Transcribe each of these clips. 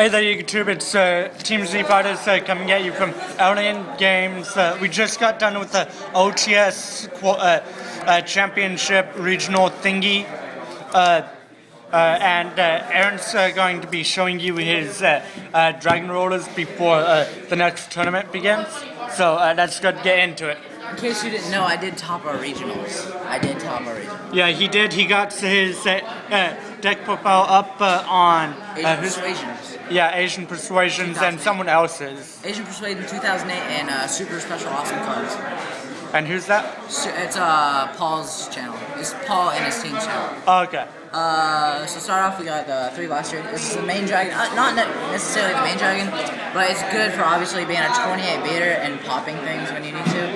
Hey there, YouTube. It's Team Z Fighters coming at you from Alien Games. We just got done with the OTS Championship regional thingy. And Aaron's going to be showing you his Dragon Rollers before the next tournament begins. So let's go get into it. In case you didn't know, I did top our regionals. Yeah, he did. He got his deck profile up on Asian Persuasions. Yeah, Asian Persuasions and someone else's. Asian Persuasion 2008 and Super Special Awesome Cards. And who's that? It's Paul's channel. It's Paul and his team's channel. Oh, okay. So start off, we got 3 blaster. This is the main dragon. Not necessarily the main dragon, but it's good for obviously being a 28 beater and popping things when you need to.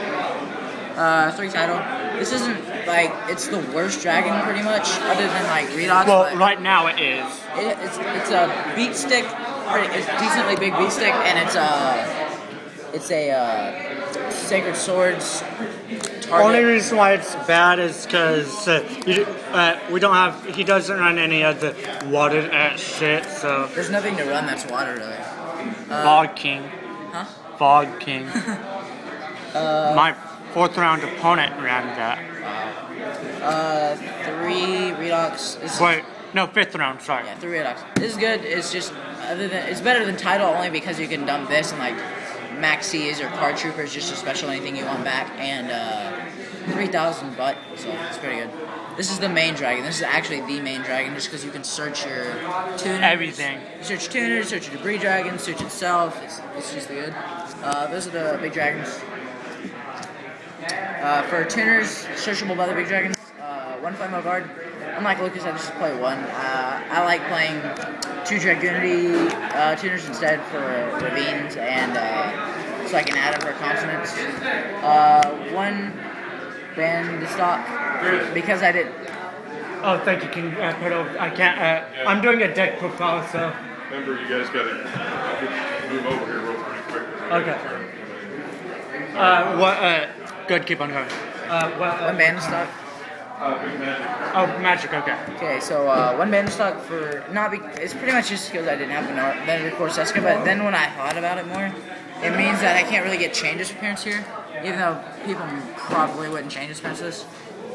3 title. This isn't like it's the worst dragon pretty much, other than like Redox. Well, right now it is. It's a beat stick. It's a decently big beat stick, and it's a Sacred Swords target. Only reason why it's bad is because we don't have. He doesn't run any of the watered shit. So there's nothing to run that's water really. Fog King. Huh? Fog King. My 4th round opponent ran that. 3 Redox. Wait, no, 5th round. Sorry. Yeah, 3 Redox. This is good. It's just it's better than title only because you can dump this and like Maxis or Card Troopers just to special anything you want back, and 3,000 butt, so it's pretty good. This is the main dragon. This is actually the main dragon just because you can search your tuners. Everything. You search tuners, search your debris dragon, search itself. It's just good. Those are the big dragons. For tuners, searchable by the big dragons. 1 Flame Guard. Unlike Lucas, I just play 1. I like playing 2 Dragunity tuners instead for Ravines, and so I can add them for consonants. 1 Bandistock, because I did. Oh, thank you. Can put over? I can't. Yeah. I'm doing a deck profile, so. Remember, you guys got to move over here real quick. Okay. Good. Keep on going. 1 Bandistock. Big Magic. Oh, magic. Okay. Okay, so 1 Bandistock for it's pretty much just because I didn't have then of course Seska, but then when I thought about it more, it means that I can't really get change disappearance here, even though people probably wouldn't change disappearances.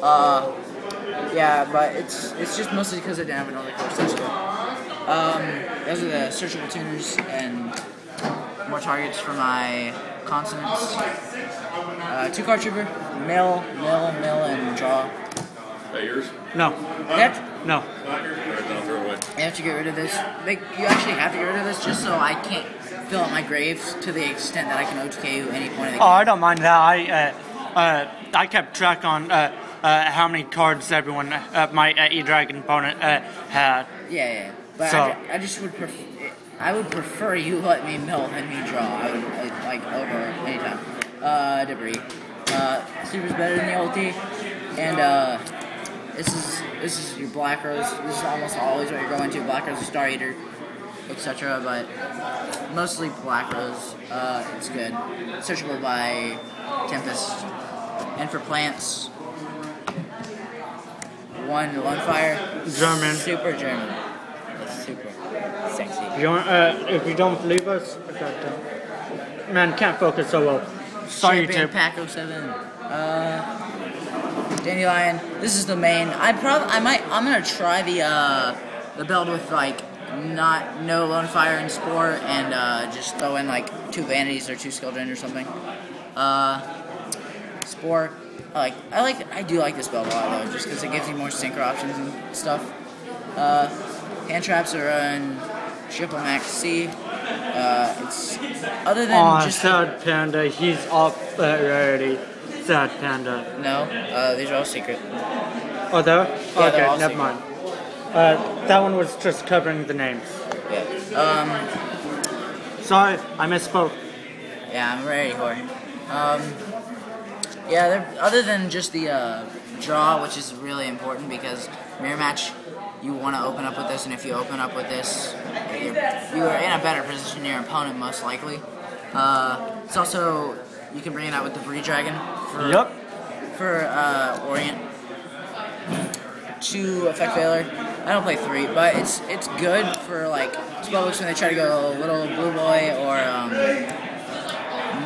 Yeah, but it's just mostly because I didn't have another course Seska. Those are the searchable tuners and more targets for my consonants. 2 Card Trooper, mill, and draw. Is that yours? No. No. Not yours? Alright, then I'll throw it away. You have to get rid of this. You actually have to get rid of this just so I can't fill up my graves to the extent that I can OTK you any point of the game. Oh, I don't mind that. I kept track on how many cards everyone my E-Dragon opponent had. Yeah. But So, I just would prefer you let me mill and me draw. I would like over anytime. Debris. Super's better than the ulti, and this is your Black Rose. This is almost always what you're going to. Black Rose, Star Eater, etc. But mostly Black Rose. It's good. Searchable by Tempest. And for plants, 1 Fire. German. Super German. It's super sexy. If you don't believe us, man, can't focus so well. Sorry, Champion YouTube. Pack 07. Dandelion. This is the main. I'm gonna try the build with like no Lone Fire and Spore, and just throw in like 2 Vanities or 2 Skill Drain or something. Spore. I do like this build a lot though, just because it gives you more synchro options and stuff. Hand traps are in Triple Max C. It's other than just Sad Panda. He's up already. Sad Panda. no. These are all secret. Oh, there? Yeah, Okay, they're all never secret. mind. That one was just covering the names. Yeah. Sorry, I misspoke. Yeah, I'm ready for it. Yeah, other than just the draw, which is really important because mirror match, you want to open up with this, and if you open up with this, you are in a better position than your opponent most likely. It's also, you can bring it out with the Debris Dragon for Orient. 2 Effect Veiler. I don't play 3, but it's good for like spellbooks when they try to go little blue boy or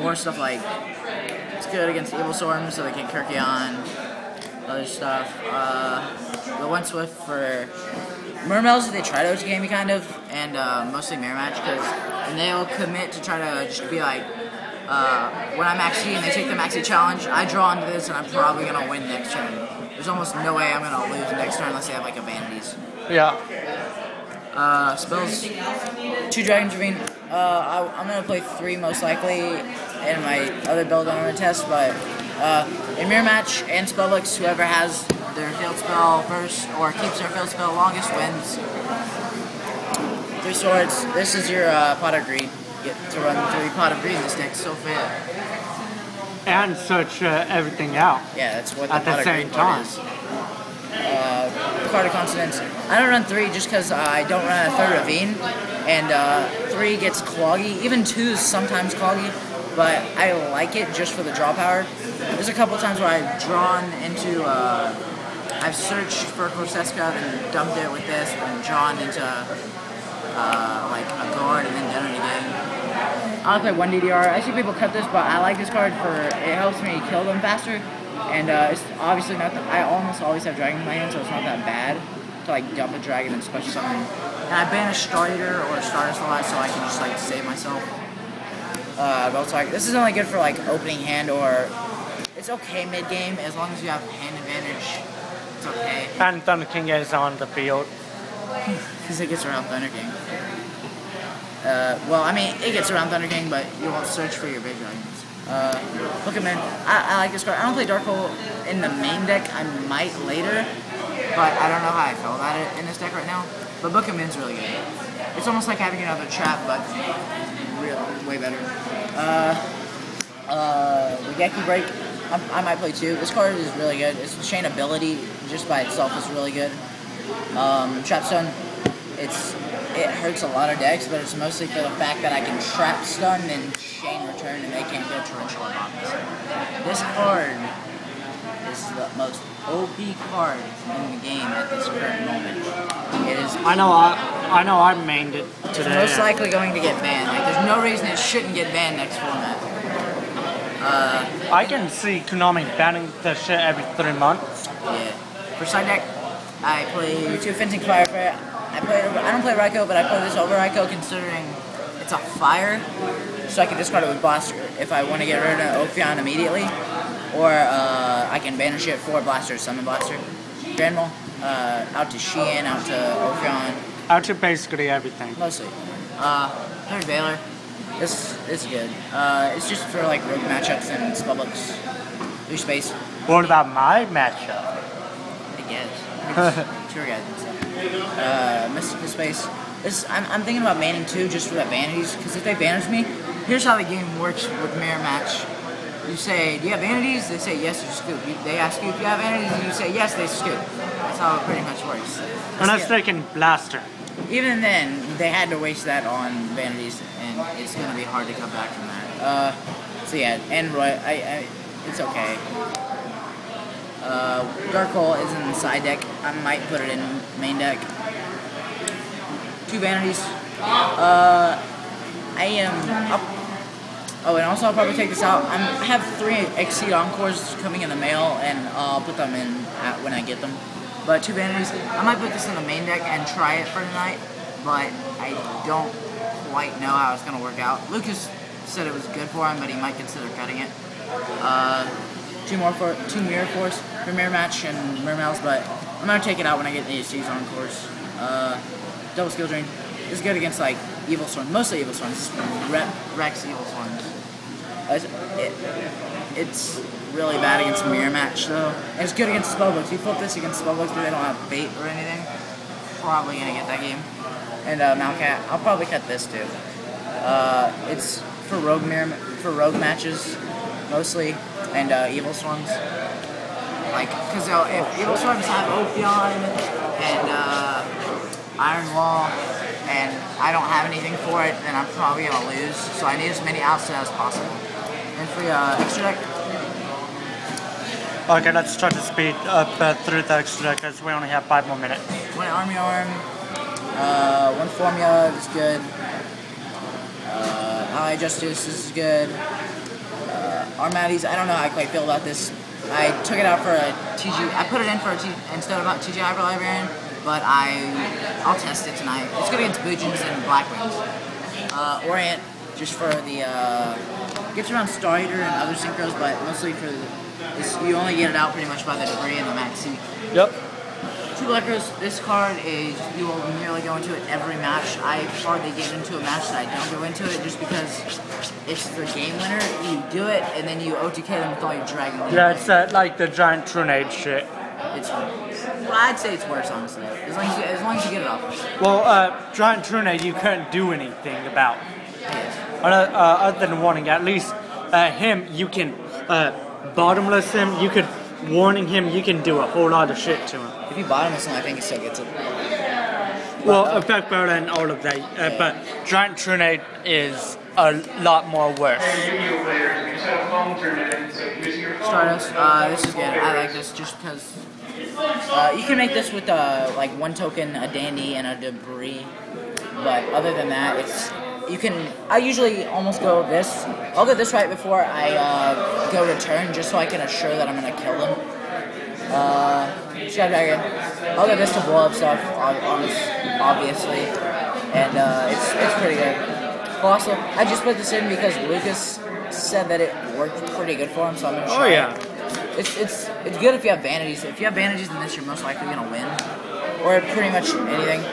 more stuff like. It's good against Evil Storm, so they can Kirkion, other stuff. The one Swift for Mermel's, they try to OTK me kind of, and mostly Mirror Match, because they'll commit to try to just be like, when I'm Maxi and they take the Maxi challenge, I draw into this and I'm probably going to win next turn. There's almost no way I'm going to lose next turn unless they have like a Vanities. Yeah. Spells, 2 Dragon's Ravine. I'm going to play 3 most likely in my other build I'm going to test, but in Mirror Match and Spellbooks, whoever has their field spell first or keeps their field spell longest wins. 3 swords. This is your Pot of Greed. Get to run 3 Pot of Greed in this deck, so fit. And search everything out. Yeah, that's what the at Pot the of same Greed part time. is. Card of Consonance. I don't run 3 just because I don't run a 3rd Ravine, and 3 gets cloggy. Even 2 is sometimes cloggy, but I like it just for the draw power. There's a couple times where I've drawn into, I've searched for Korseska, then dumped it with this, and drawn into like a guard, and then done it again. I'll play 1 DDR. I see people cut this, but I like this card for it helps me kill them faster. And it's obviously not. I almost always have Dragon in my hand, so it's not that bad to like dump a dragon and special summon. And I banish Star Eater or Stardust a lot, so I can just like save myself. But also, like, this is only good for like opening hand, or it's okay mid game as long as you have hand advantage. It's okay. And Thunder King is on the field. Because it gets around Thunder King. Well, I mean, it gets around Thunder King, but you won't search for your big dragons. Book of Min. I like this card. I don't play Dark Hole in the main deck. I might later, but I don't know how I feel about it in this deck right now. But Book of Min's really good. It's almost like having another trap, but way better. Regeki Break. I might play 2. This card is really good. Its chain ability just by itself is really good. Trapstone. It hurts a lot of decks, but it's mostly for the fact that I can trap stun and chain return, and they can't go torrential bombs. This card is the most OP card in the game at this current moment. It is. I know I mained it today. Most likely going to get banned. Like, there's no reason it shouldn't get banned next format. I can see Konami banning the shit every 3 months. Yeah. For side deck, I play 2 Fencing Firefire. I don't play Raikou, but I play this over Raikou considering it's a fire, so I can discard it with Blaster if I want to get rid of Ophion immediately, or I can banish it for Blaster, Summon Blaster. Granmole, out to Shein, out to Ophion. Out to basically everything. Mostly. Third Veiler. This is good. It's just for like rogue matchups and spellbooks. 3 space. What about my matchup? I guess. Sure, guys. Mystical Space. I'm thinking about banning 2 just for that vanities, because if they banish me, here's how the game works with Mirror Match. You say, do you have vanities? They say yes, you scoop. They ask you if you have vanities, and you say yes, they scoop. That's how it pretty much works. Unless they can Blaster. Even then, they had to waste that on vanities, and it's going to be hard to come back from that. So yeah, and Roy, it's okay. Dark Hole is in the side deck. I might put it in main deck. 2 vanities. I am up. Oh, and also I'll probably take this out. I have 3 Exceed Encores coming in the mail, and I'll put them in when I get them. But 2 vanities. I might put this in the main deck and try it for tonight, but I don't quite know how it's going to work out. Lucas said it was good for him, but he might consider cutting it. 2 Mirror Force for Mirror Match and Mermel's, but I'm going to take it out when I get the Exceed Encores. Double Skill Drain. It's good against like Evil Storm, mostly Evil Storms. Rex Evil Storms. It's really bad against Mirror Match though. And it's good against Spellbooks. You flip this against Spellbooks, but they don't have Fate or anything. Probably gonna get that game. And Malcat, I'll probably cut this too. It's for rogue matches mostly, and Evil Storms. Like, because if Evil Storms have Ophion and Iron Wall, and I don't have anything for it, then I'm probably going to lose. So I need as many outs as possible. And for extra deck, Okay, let's try to speed up through the extra deck because we only have 5 more minutes. One Army Arm, one Formula is good. Ally Justice is good. Armades, I don't know how I quite feel about this. I took it out for a TG. I put it in for a instead of TG Hyper Librarian, but I'll test it tonight. It's good against Boojins and Blackwings. Orient, just for the gets around Star Eater and other synchros, but mostly for you only get it out pretty much by the debris and the maxi. Yep. 2 Blackers, this card is, you will nearly go into it every match. I hardly get into a match that I don't go into it just because it's the game winner. You do it, and then you OTK them with all your Dragon. Yeah, it's like the giant Trunade shit. Well, I'd say it's worse, honestly. As long as you get it off. Well, giant Trunade you couldn't do anything about. Yes. Other than warning, at least him, you can bottomless him, you could warning him, you can do a whole lot of shit to him. If you bottomless him, I think he still gets it. Well, effect better than all of that, but giant Trunade is a lot more worse. Stardust, this is good. I like this just because you can make this with like 1 token, a Dandy, and a Debris. But other than that, I usually almost go this. I'll go this right before I go return, just so I can assure that I'm gonna kill them. Sky Dragon. I'll go this to blow up stuff, obviously, and it's pretty good. Colossal. I just put this in because Lucas said that it worked pretty good for him, so I'm gonna try. Oh yeah. It's good if you have vanities. If you have vanities, then this you're most likely gonna win, or pretty much anything.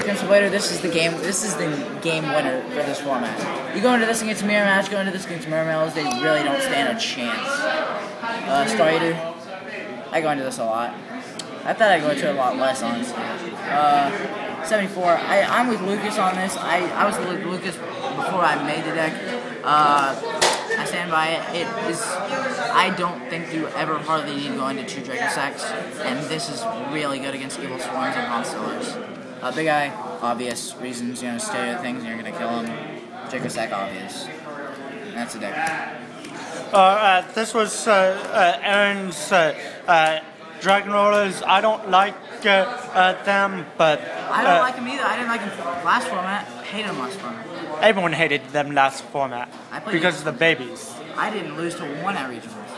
Crimson Blader, this is the game winner for this format. You go into this against Mirror Match, go into this against Mirror Mellows, they really don't stand a chance. Star Eater, I go into this a lot. I thought I'd go into it a lot less, honestly. 74, I'm with Lucas on this. I was with Lucas before I made the deck. I stand by it. I don't think you ever hardly need to go into 2 Draco Sacks, and this is really good against Evil Swarms and Constellars. Big Eye, obvious reasons, stereo things, you're gonna kill him. Draco Sack, obvious. And that's the deck. This was Aaron's Dragon Rollers. I don't like them, but I don't like them either. I didn't like them last format. Hate them last format. Everyone hated them last format because of the babies. I didn't lose to 1 at regionals.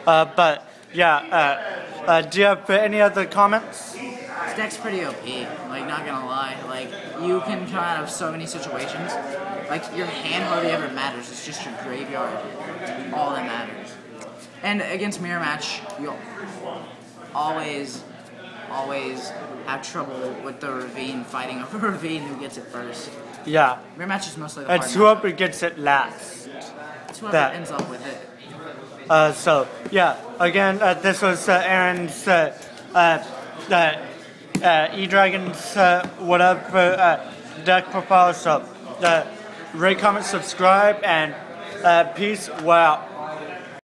But yeah, do you have any other comments? This deck's pretty OP, like, not gonna lie. Like, you can come out of so many situations. Like, your hand hardly ever matters. It's just your graveyard. All that matters. And against Mirror Match, you'll always have trouble with the Ravine, fighting over Ravine who gets it first. Yeah. Mirror Match is mostly the hard It's whoever gets it last. It's whoever ends up with it. So, yeah, again, this was Aaron's E-Dragon's whatever deck profile. So, rate, comment, subscribe, and peace. Wow.